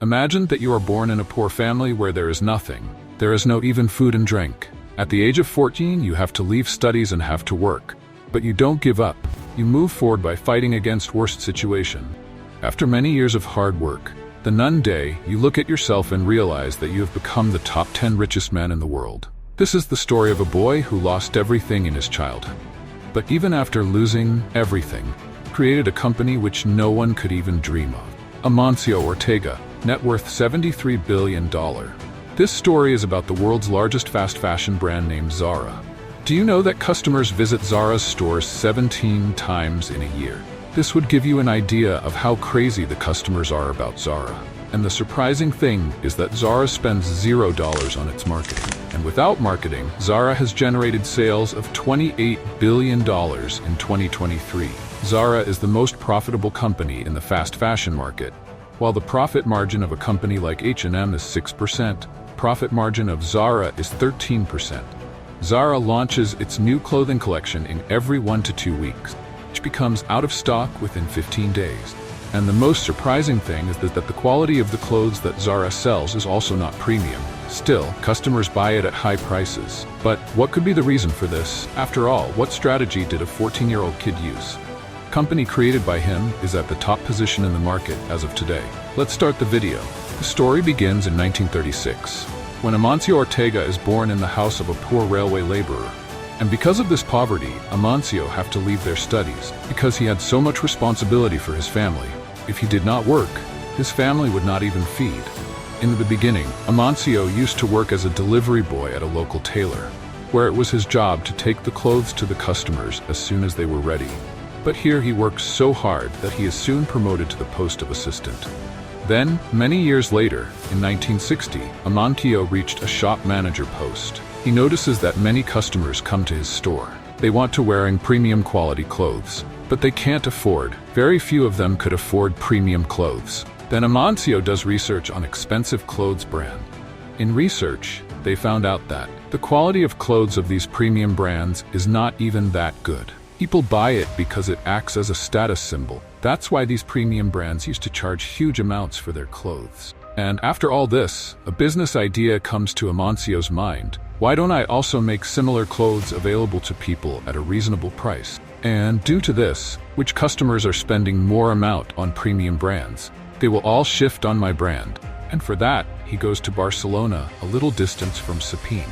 Imagine that you are born in a poor family where there is nothing. There is no even food and drink. At the age of 14, you have to leave studies and have to work. But you don't give up. You move forward by fighting against worst situation. After many years of hard work, the one day, you look at yourself and realize that you have become the top 10 richest man in the world. This is the story of a boy who lost everything in his childhood. But even after losing everything, created a company which no one could even dream of. Amancio Ortega, net worth $73 billion. This story is about the world's largest fast fashion brand named Zara. Do you know that customers visit Zara's stores 17 times in a year? This would give you an idea of how crazy the customers are about Zara. And the surprising thing is that Zara spends $0 on its marketing. And without marketing, Zara has generated sales of $28 billion in 2023. Zara is the most profitable company in the fast fashion market. While the profit margin of a company like H&M is 6%, profit margin of Zara is 13%. Zara launches its new clothing collection in every 1 to 2 weeks, which becomes out of stock within 15 days. And the most surprising thing is that the quality of the clothes that Zara sells is also not premium. Still, customers buy it at high prices. But what could be the reason for this? After all, what strategy did a 14-year-old kid use? Company created by him is at the top position in the market as of today. Let's start the video. The story begins in 1936, when Amancio Ortega is born in the house of a poor railway laborer. And because of this poverty, Amancio have to leave their studies, because he had so much responsibility for his family. If he did not work, his family would not even feed. In the beginning, Amancio used to work as a delivery boy at a local tailor, where it was his job to take the clothes to the customers as soon as they were ready. But here he works so hard that he is soon promoted to the post of assistant. Then, many years later, in 1960, Amancio reached a shop manager post. He notices that many customers come to his store. They want to wearing premium quality clothes, but they can't afford. Very few of them could afford premium clothes. Then Amancio does research on expensive clothes brand. In research, they found out that the quality of clothes of these premium brands is not even that good. People buy it because it acts as a status symbol. That's why these premium brands used to charge huge amounts for their clothes. And after all this, a business idea comes to Amancio's mind. Why don't I also make similar clothes available to people at a reasonable price? And due to this, which customers are spending more amount on premium brands, they will all shift on my brand. And for that, he goes to Barcelona, a little distance from Spain.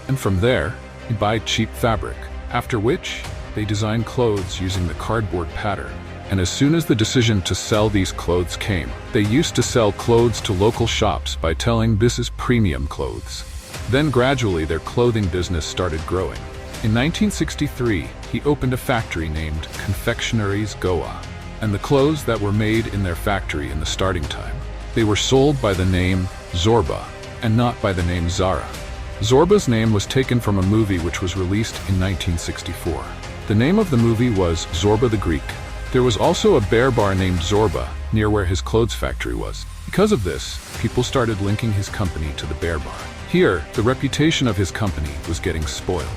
And from there, he buy cheap fabric. After which, they design clothes using the cardboard pattern. And as soon as the decision to sell these clothes came, they used to sell clothes to local shops by telling this is premium clothes. Then gradually their clothing business started growing. In 1963, he opened a factory named Confectioneries Goa. And the clothes that were made in their factory in the starting time, they were sold by the name Zorba, and not by the name Zara. Zorba's name was taken from a movie which was released in 1964. The name of the movie was Zorba the Greek. There was also a bear bar named Zorba near where his clothes factory was. Because of this, people started linking his company to the bear bar. Here, the reputation of his company was getting spoiled.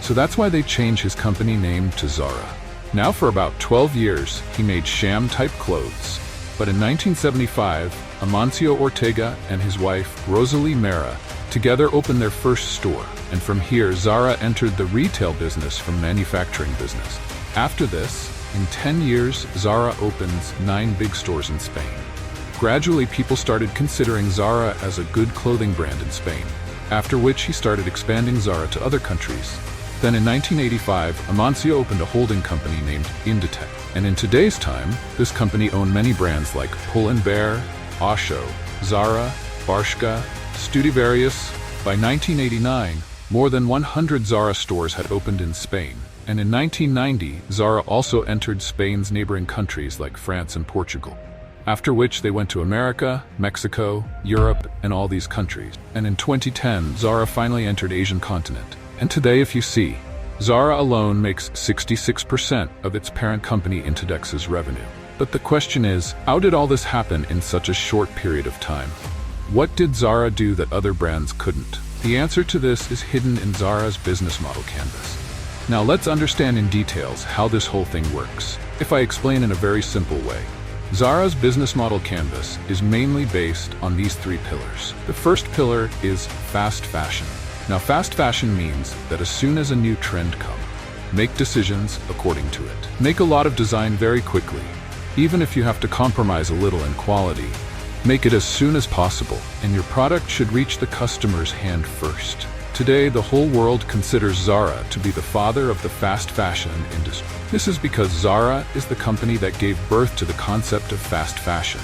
So that's why they changed his company name to Zara. Now for about 12 years, he made sham-type clothes. But in 1975, Amancio Ortega and his wife, Rosalía Mera, together opened their first store. And from here, Zara entered the retail business from manufacturing business. After this, in 10 years, Zara opens 9 big stores in Spain. Gradually, people started considering Zara as a good clothing brand in Spain, after which he started expanding Zara to other countries. Then in 1985, Amancio opened a holding company named Inditex. And in today's time, this company owned many brands like Pull & Bear, Osho, Zara, Bershka, Stradivarius. By 1989, more than 100 Zara stores had opened in Spain. And in 1990, Zara also entered Spain's neighboring countries like France and Portugal. After which they went to America, Mexico, Europe, and all these countries. And in 2010, Zara finally entered Asian continent. And today, if you see, Zara alone makes 66% of its parent company Inditex's revenue. But the question is, how did all this happen in such a short period of time? What did Zara do that other brands couldn't? The answer to this is hidden in Zara's business model canvas. Now let's understand in details how this whole thing works. If I explain in a very simple way, Zara's business model canvas is mainly based on these three pillars. The first pillar is fast fashion. Now, fast fashion means that as soon as a new trend comes, make decisions according to it. Make a lot of design very quickly. Even if you have to compromise a little in quality, make it as soon as possible, and your product should reach the customer's hand first. Today, the whole world considers Zara to be the father of the fast fashion industry. This is because Zara is the company that gave birth to the concept of fast fashion.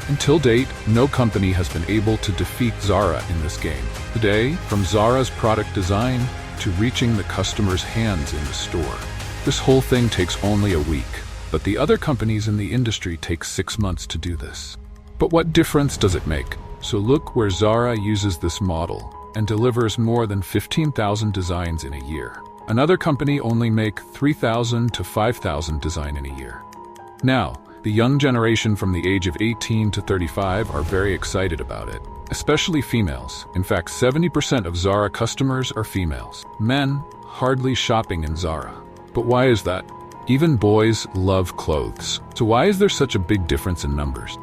Until date, no company has been able to defeat Zara in this game. Today, from Zara's product design to reaching the customer's hands in the store, this whole thing takes only a week. But the other companies in the industry take 6 months to do this. But what difference does it make? So look where Zara uses this model and delivers more than 15,000 designs in a year. Another company only make 3,000 to 5,000 design in a year. Now, the young generation from the age of 18 to 35 are very excited about it, especially females. In fact, 70% of Zara customers are females. Men hardly shopping in Zara. But why is that? Even boys love clothes. So why is there such a big difference in numbers?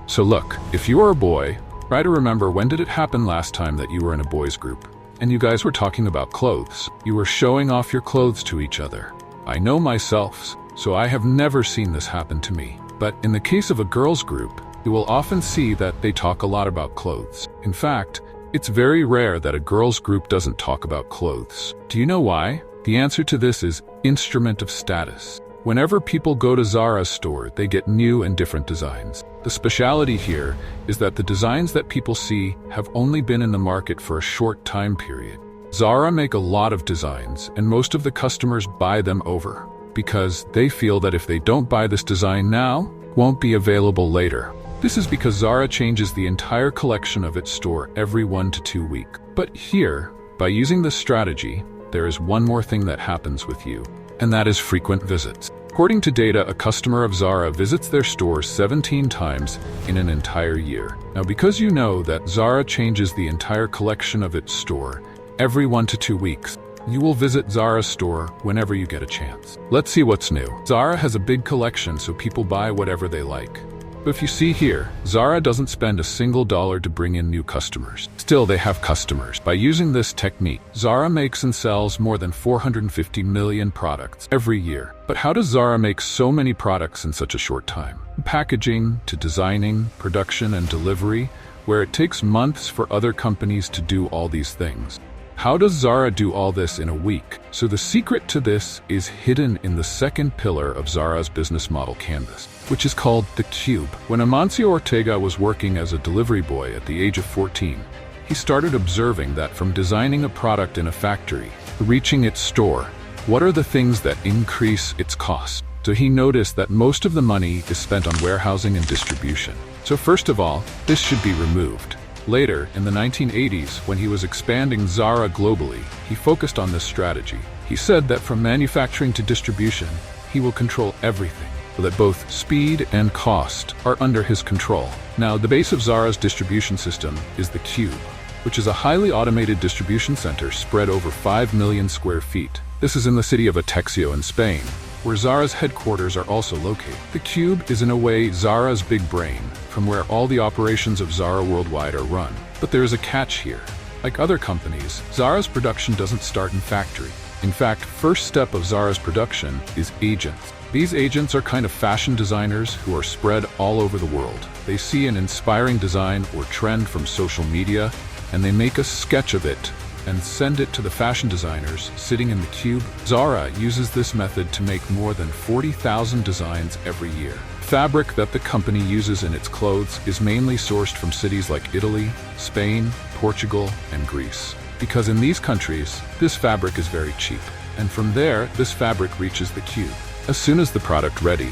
So look, if you are a boy, try to remember when did it happen last time that you were in a boys group and you guys were talking about clothes. You were showing off your clothes to each other. I know myself, so I have never seen this happen to me. But in the case of a girls group, you will often see that they talk a lot about clothes. In fact, it's very rare that a girls group doesn't talk about clothes. Do you know why? The answer to this is instrument of status. Whenever people go to Zara's store, they get new and different designs. The speciality here is that the designs that people see have only been in the market for a short time period. Zara make a lot of designs, and most of the customers buy them over, because they feel that if they don't buy this design now, it won't be available later. This is because Zara changes the entire collection of its store every 1 to 2 weeks. But here, by using this strategy, there is one more thing that happens with you, and that is frequent visits. According to data, a customer of Zara visits their store 17 times in an entire year. Now, because you know that Zara changes the entire collection of its store every 1 to 2 weeks, you will visit Zara's store whenever you get a chance. Let's see what's new. Zara has a big collection, so people buy whatever they like. But if you see here, Zara doesn't spend a single dollar to bring in new customers. Still, they have customers. By using this technique, Zara makes and sells more than 450 million products every year. But how does Zara make so many products in such a short time? Packaging to designing, production, and delivery, where it takes months for other companies to do all these things. How does Zara do all this in a week? So the secret to this is hidden in the second pillar of Zara's business model canvas, which is called the cube. When Amancio Ortega was working as a delivery boy at the age of 14, he started observing that from designing a product in a factory to reaching its store, what are the things that increase its cost? So he noticed that most of the money is spent on warehousing and distribution. So first of all, this should be removed. Later, in the 1980s, when he was expanding Zara globally, he focused on this strategy. He said that from manufacturing to distribution, he will control everything, so that both speed and cost are under his control. Now, the base of Zara's distribution system is the Cube, which is a highly automated distribution center spread over 5 million square feet. This is in the city of Amancio in Spain, where Zara's headquarters are also located. The Cube is in a way Zara's big brain, from where all the operations of Zara worldwide are run. But there is a catch here. Like other companies, Zara's production doesn't start in factory. In fact, first step of Zara's production is agents. These agents are kind of fashion designers who are spread all over the world. They see an inspiring design or trend from social media, and they make a sketch of it and send it to the fashion designers sitting in the Cube. Zara uses this method to make more than 40,000 designs every year. Fabric that the company uses in its clothes is mainly sourced from cities like Italy, Spain, Portugal, and Greece. Because in these countries, this fabric is very cheap. And from there, this fabric reaches the Cube. As soon as the product ready,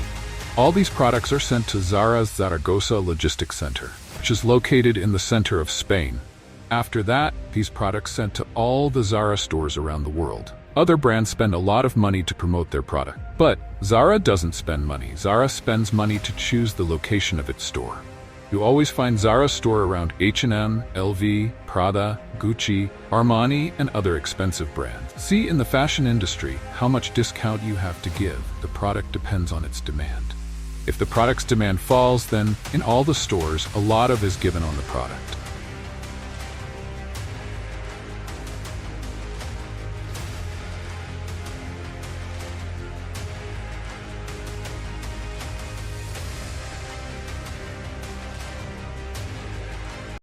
all these products are sent to Zara's Zaragoza Logistics Center, which is located in the center of Spain. After that, these products sent to all the Zara stores around the world. Other brands spend a lot of money to promote their product. But Zara doesn't spend money. Zara spends money to choose the location of its store. You always find Zara's store around H&M, LV, Prada, Gucci, Armani, and other expensive brands. See, in the fashion industry, how much discount you have to give. The product depends on its demand. If the product's demand falls, then in all the stores, a lot of is given on the product.